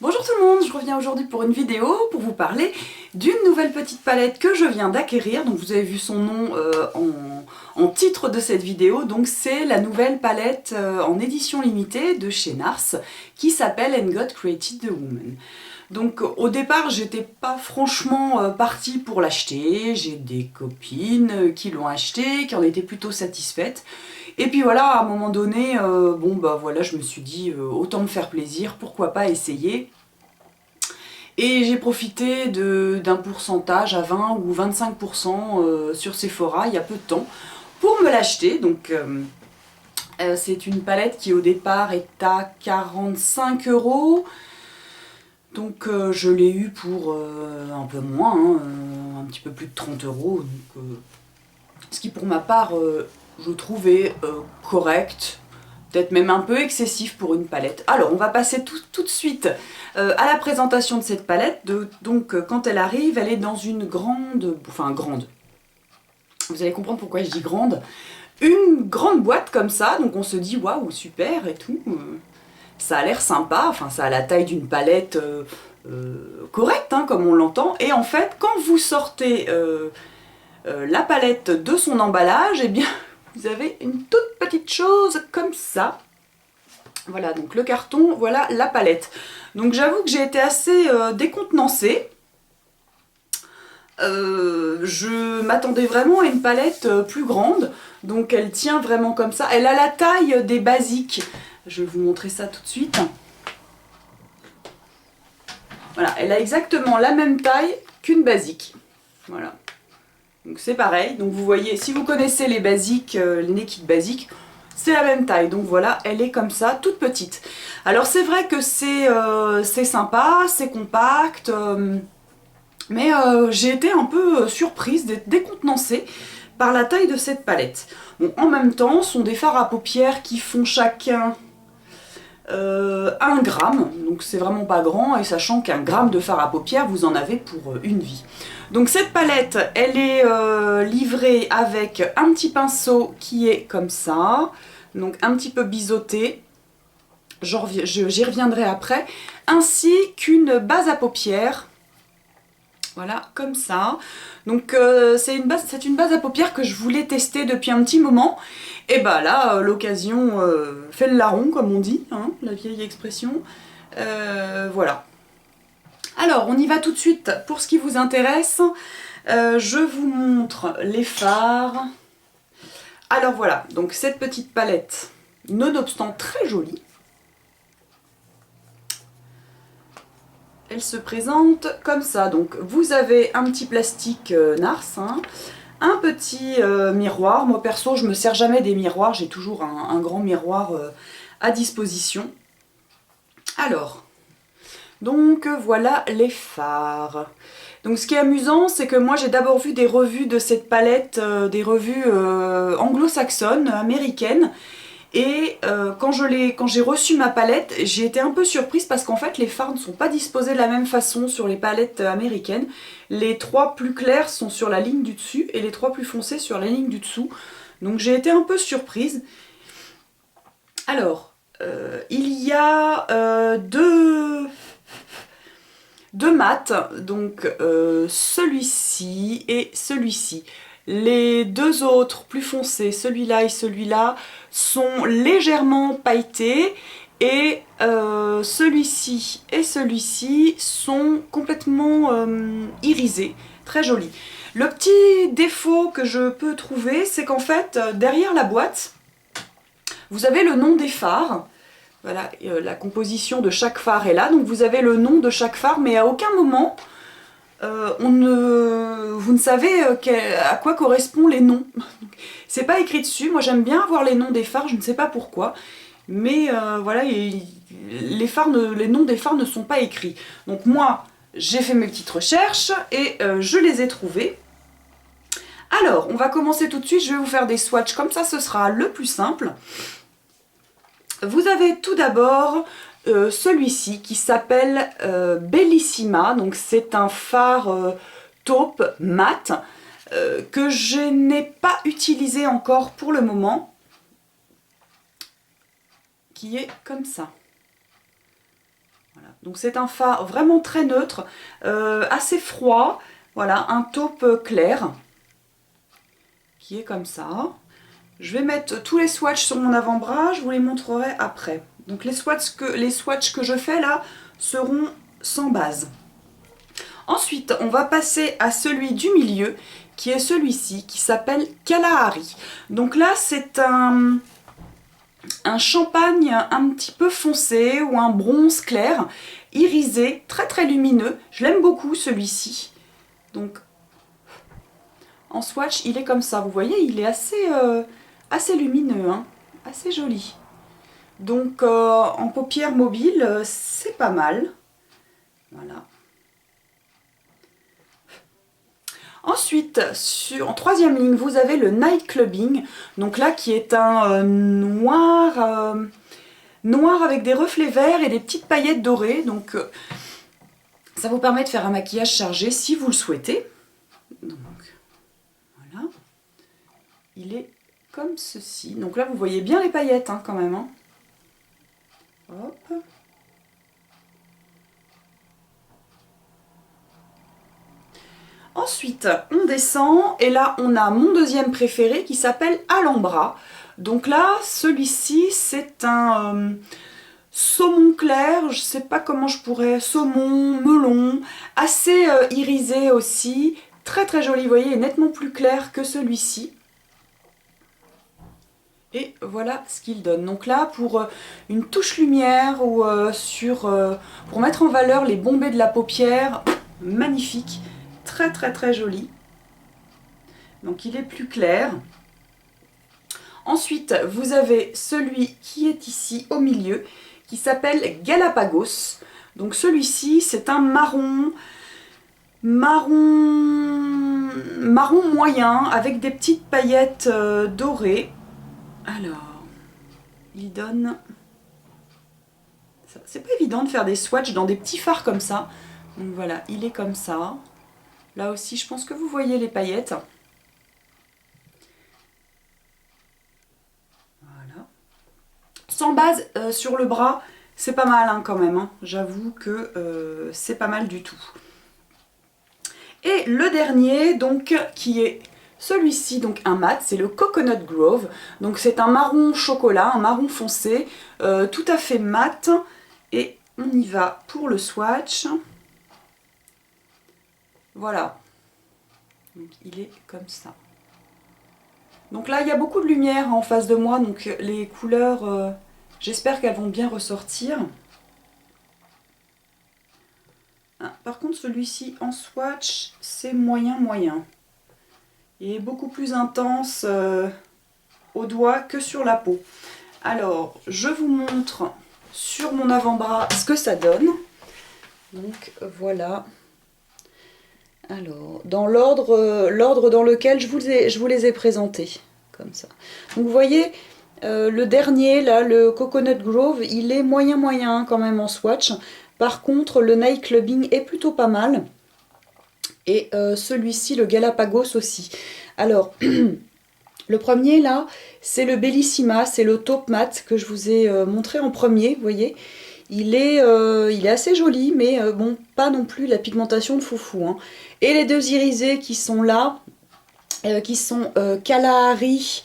Bonjour tout le monde, je reviens aujourd'hui pour une vidéo pour vous parler d'une nouvelle petite palette que je viens d'acquérir. Donc vous avez vu son nom en titre de cette vidéo. Donc c'est la nouvelle palette en édition limitée de chez NARS qui s'appelle And God Created the Woman. Donc au départ j'étais pas franchement partie pour l'acheter, j'ai des copines qui l'ont acheté, qui en étaient plutôt satisfaites. Et puis voilà, à un moment donné, bon bah voilà, je me suis dit autant me faire plaisir, pourquoi pas essayer. Et j'ai profité d'un pourcentage à 20 ou 25% sur Sephora il y a peu de temps pour me l'acheter. Donc c'est une palette qui au départ est à 45 €. Donc je l'ai eu pour un peu moins, hein, un petit peu plus de 30 €. Donc, ce qui pour ma part, je trouvais correct, peut-être même un peu excessif pour une palette. Alors on va passer tout de suite à la présentation de cette palette. Donc quand elle arrive, elle est dans une grande, enfin grande, vous allez comprendre pourquoi je dis grande, une grande boîte comme ça, donc on se dit waouh super et tout, ça a l'air sympa, enfin ça a la taille d'une palette correcte hein, comme on l'entend, et en fait quand vous sortez la palette de son emballage, et bien vous avez une toute petite chose comme ça. Voilà, donc le carton, voilà la palette. Donc j'avoue que j'ai été assez décontenancée. Je m'attendais vraiment à une palette plus grande, donc elle tient vraiment comme ça. Elle a la taille des basiques. Je vais vous montrer ça tout de suite. Voilà, elle a exactement la même taille qu'une basique. Voilà. Donc c'est pareil. Donc vous voyez, si vous connaissez les basiques, les Naked basiques, c'est la même taille. Donc voilà, elle est comme ça, toute petite. Alors c'est vrai que c'est sympa, c'est compact, mais j'ai été un peu surprise, décontenancée par la taille de cette palette. Bon, en même temps, ce sont des fards à paupières qui font chacun 1 gramme, donc c'est vraiment pas grand, et sachant qu'un gramme de fard à paupières, vous en avez pour une vie. Donc cette palette, elle est livrée avec un petit pinceau qui est comme ça, donc un petit peu biseauté, j'y reviendrai après, ainsi qu'une base à paupières. Voilà, comme ça. Donc c'est une base à paupières que je voulais tester depuis un petit moment. Et bah là, l'occasion fait le larron, comme on dit, hein, la vieille expression. Voilà. Alors, on y va tout de suite pour ce qui vous intéresse. Je vous montre les fards. Alors voilà, donc cette petite palette, nonobstant très jolie, elle se présente comme ça. Donc vous avez un petit plastique NARS, hein, un petit miroir. Moi perso, je me sers jamais des miroirs, j'ai toujours un grand miroir à disposition. Alors, donc voilà les fards. Donc ce qui est amusant, c'est que moi j'ai d'abord vu des revues de cette palette, des revues anglo-saxonnes, américaines. Et quand j'ai reçu ma palette, j'ai été un peu surprise parce qu'en fait les fards ne sont pas disposés de la même façon sur les palettes américaines. Les 3 plus clairs sont sur la ligne du dessus et les 3 plus foncés sur la ligne du dessous. Donc j'ai été un peu surprise. Alors, il y a deux mats, donc celui-ci et celui-ci. Les deux autres plus foncés, celui-là et celui-là, sont légèrement pailletés, et celui-ci et celui-ci sont complètement irisés, très jolis. Le petit défaut que je peux trouver, c'est qu'en fait, derrière la boîte, vous avez le nom des fards. Voilà, la composition de chaque phare est là, donc vous avez le nom de chaque phare, mais à aucun moment vous ne savez à quoi correspondent les noms. C'est pas écrit dessus. Moi j'aime bien avoir les noms des phares, je ne sais pas pourquoi, mais voilà, les noms des phares ne sont pas écrits. Donc moi j'ai fait mes petites recherches et je les ai trouvés. Alors on va commencer tout de suite, je vais vous faire des swatchs comme ça, ce sera le plus simple. Vous avez tout d'abord celui-ci qui s'appelle Bellissima, donc c'est un phare taupe mat que je n'ai pas utilisé encore pour le moment, qui est comme ça. Voilà. Donc c'est un fard vraiment très neutre, assez froid. Voilà, un taupe clair qui est comme ça. Je vais mettre tous les swatchs sur mon avant-bras, je vous les montrerai après. Donc les swatchs que je fais là seront sans base. Ensuite, on va passer à celui du milieu, qui est celui-ci, qui s'appelle Kalahari. Donc là, c'est un champagne un petit peu foncé ou un bronze clair, irisé, très très lumineux. Je l'aime beaucoup celui-ci. Donc en swatch, il est comme ça. Vous voyez, il est assez lumineux, hein, assez joli. Donc en paupières mobiles, c'est pas mal. Voilà. Ensuite, en troisième ligne, vous avez le Night Clubbing. Donc là, qui est un noir avec des reflets verts et des petites paillettes dorées. Donc ça vous permet de faire un maquillage chargé si vous le souhaitez. Donc voilà. Il est comme ceci. Donc là, vous voyez bien les paillettes hein, quand même. Hein. Hop. Ensuite, on descend et là, on a mon deuxième préféré qui s'appelle Alhambra. Donc là, celui-ci, c'est un saumon clair, je sais pas comment je pourrais, saumon, melon, assez irisé aussi, très très joli, vous voyez, il est nettement plus clair que celui-ci. Et voilà ce qu'il donne. Donc là, pour une touche lumière ou pour mettre en valeur les bombées de la paupière, magnifique. Très très très joli. Donc il est plus clair. Ensuite, vous avez celui qui est ici au milieu, qui s'appelle Galapagos. Donc celui-ci, c'est un marron moyen, avec des petites paillettes dorées. Alors, il donne... C'est pas évident de faire des swatchs dans des petits fards comme ça. Donc voilà, il est comme ça. Là aussi, je pense que vous voyez les paillettes. Voilà. Sans base sur le bras, c'est pas mal hein, quand même. Hein. J'avoue que c'est pas mal du tout. Et le dernier, donc, qui est celui-ci, donc un mat, c'est le Coconut Grove. Donc c'est un marron chocolat, un marron foncé, tout à fait mat. Et on y va pour le swatch. Voilà, donc il est comme ça. Donc là, il y a beaucoup de lumière en face de moi, donc les couleurs, j'espère qu'elles vont bien ressortir. Ah, par contre, celui-ci en swatch, c'est moyen. Il est beaucoup plus intense au doigt que sur la peau. Alors, je vous montre sur mon avant-bras ce que ça donne. Donc voilà. Alors, dans l'ordre dans lequel je vous les ai présentés, comme ça. Donc vous voyez, le dernier, là, le Coconut Grove, il est moyen quand même en swatch. Par contre, le Night Clubbing est plutôt pas mal. Et celui-ci, le Galapagos aussi. Alors, le premier, là, c'est le Bellissima, c'est le taupe mat que je vous ai montré en premier, vous voyez. Il est assez joli, mais bon, pas non plus la pigmentation de foufou. Hein. Et les deux irisés qui sont là, qui sont Kalahari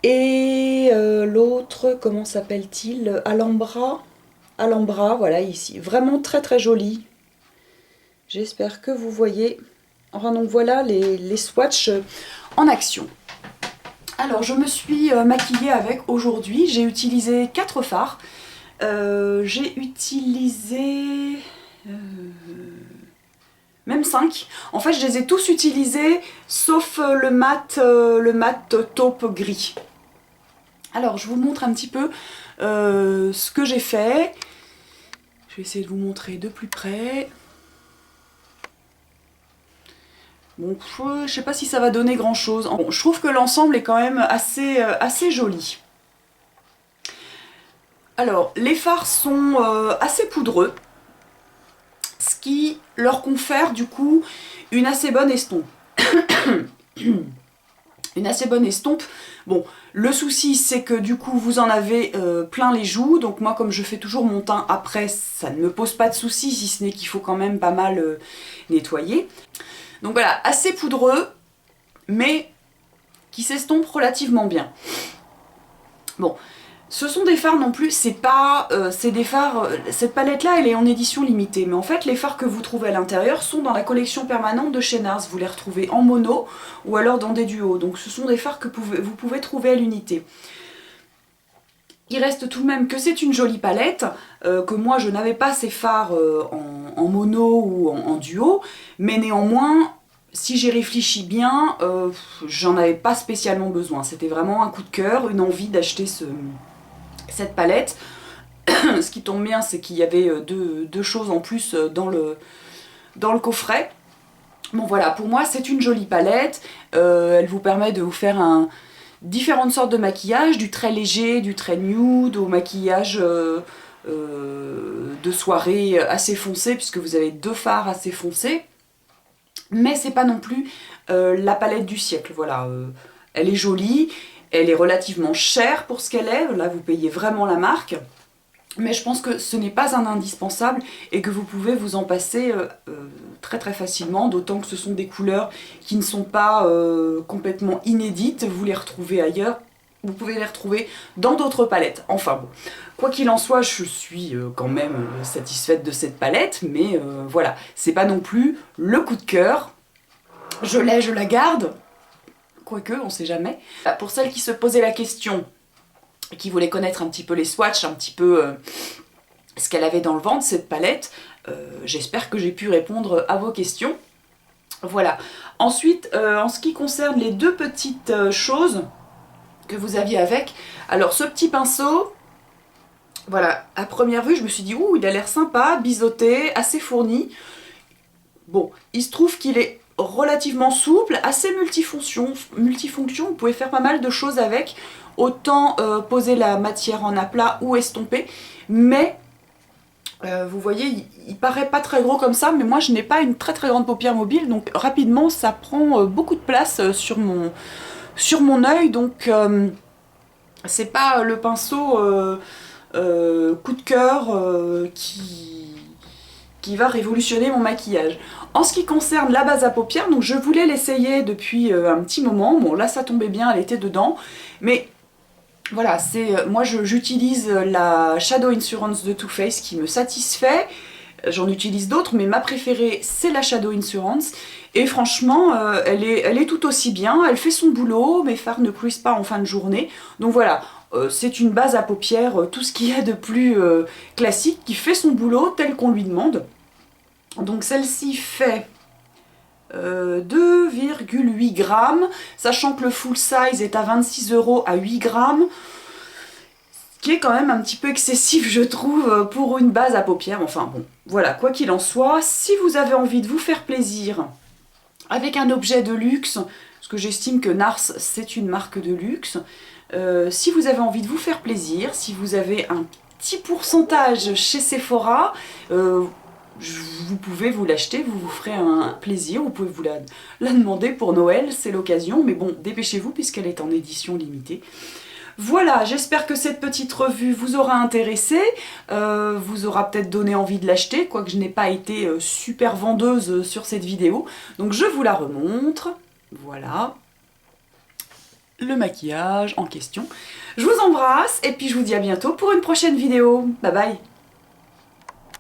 et l'autre, comment s'appelle-t-il? Alhambra. Alhambra, voilà, ici. Vraiment très très joli. J'espère que vous voyez. Enfin, donc voilà les swatchs en action. Alors, je me suis maquillée avec aujourd'hui. J'ai utilisé 4 fards. J'ai utilisé même 5. En fait, je les ai tous utilisés sauf le mat taupe gris. Alors, je vous montre un petit peu ce que j'ai fait. Je vais essayer de vous montrer de plus près. Bon, je sais pas si ça va donner grand chose. Bon, je trouve que l'ensemble est quand même assez joli. Alors, les fards sont assez poudreux, ce qui leur confère du coup une assez bonne estompe. Une une assez bonne estompe. Bon, le souci c'est que du coup vous en avez plein les joues, donc moi comme je fais toujours mon teint après, ça ne me pose pas de souci, si ce n'est qu'il faut quand même pas mal nettoyer. Donc voilà, assez poudreux, mais qui s'estompe relativement bien. Bon, ce sont des fards non plus, c'est pas... c'est des fards... cette palette-là, elle est en édition limitée, mais en fait, les fards que vous trouvez à l'intérieur sont dans la collection permanente de chez NARS. Vous les retrouvez en mono ou alors dans des duos. Donc ce sont des fards que vous pouvez trouver à l'unité. Il reste tout de même que c'est une jolie palette, que moi je n'avais pas ces fards en mono ou en duo, mais néanmoins... Si j'y réfléchis bien, j'en avais pas spécialement besoin. C'était vraiment un coup de cœur, une envie d'acheter cette palette. Ce qui tombe bien, c'est qu'il y avait deux choses en plus dans le coffret. Bon voilà, pour moi c'est une jolie palette. Elle vous permet de vous faire différentes sortes de maquillage, du très léger, du très nude, au maquillage de soirée assez foncé, puisque vous avez 2 fards assez foncés. Mais c'est pas non plus la palette du siècle, voilà. Elle est jolie, elle est relativement chère pour ce qu'elle est, là vous payez vraiment la marque. Mais je pense que ce n'est pas un indispensable et que vous pouvez vous en passer très très facilement, d'autant que ce sont des couleurs qui ne sont pas complètement inédites, vous les retrouvez ailleurs. Vous pouvez les retrouver dans d'autres palettes. Enfin bon, quoi qu'il en soit, je suis quand même satisfaite de cette palette, mais voilà, c'est pas non plus le coup de cœur. Je l'ai, je la garde, quoique, on sait jamais. Pour celles qui se posaient la question, qui voulaient connaître un petit peu les swatchs, un petit peu ce qu'elle avait dans le ventre, cette palette, j'espère que j'ai pu répondre à vos questions. Voilà. Ensuite, en ce qui concerne les 2 petites choses que vous aviez avec. Alors ce petit pinceau, voilà, à première vue je me suis dit ouh, il a l'air sympa, biseauté, assez fourni. Bon, il se trouve qu'il est relativement souple, assez multifonction, vous pouvez faire pas mal de choses avec, autant poser la matière en aplat ou estomper, mais vous voyez, il paraît pas très gros comme ça, mais moi je n'ai pas une très très grande paupière mobile, donc rapidement ça prend beaucoup de place sur mon œil, donc c'est pas le pinceau coup de cœur qui va révolutionner mon maquillage. En ce qui concerne la base à paupières, donc je voulais l'essayer depuis un petit moment, bon là ça tombait bien, elle était dedans, mais voilà, moi j'utilise la Shadow Insurance de Too Faced qui me satisfait. J'en utilise d'autres, mais ma préférée c'est la Shadow Insurance. Et franchement, elle est tout aussi bien, elle fait son boulot, mes fards ne cuisent pas en fin de journée. Donc voilà, c'est une base à paupières, tout ce qu'il y a de plus classique, qui fait son boulot tel qu'on lui demande. Donc celle-ci fait 2,8 grammes, sachant que le full size est à 26 € à 8 grammes. Qui est quand même un petit peu excessif je trouve pour une base à paupières, enfin bon, voilà, quoi qu'il en soit, si vous avez envie de vous faire plaisir avec un objet de luxe, parce que j'estime que NARS c'est une marque de luxe, si vous avez envie de vous faire plaisir, si vous avez un petit pourcentage chez Sephora, vous pouvez vous l'acheter, vous vous ferez un plaisir, vous pouvez vous la demander pour Noël, c'est l'occasion, mais bon, dépêchez-vous puisqu'elle est en édition limitée. Voilà, j'espère que cette petite revue vous aura intéressé, vous aura peut-être donné envie de l'acheter, quoique je n'ai pas été super vendeuse sur cette vidéo. Donc je vous la remontre, voilà, le maquillage en question. Je vous embrasse et puis je vous dis à bientôt pour une prochaine vidéo. Bye bye.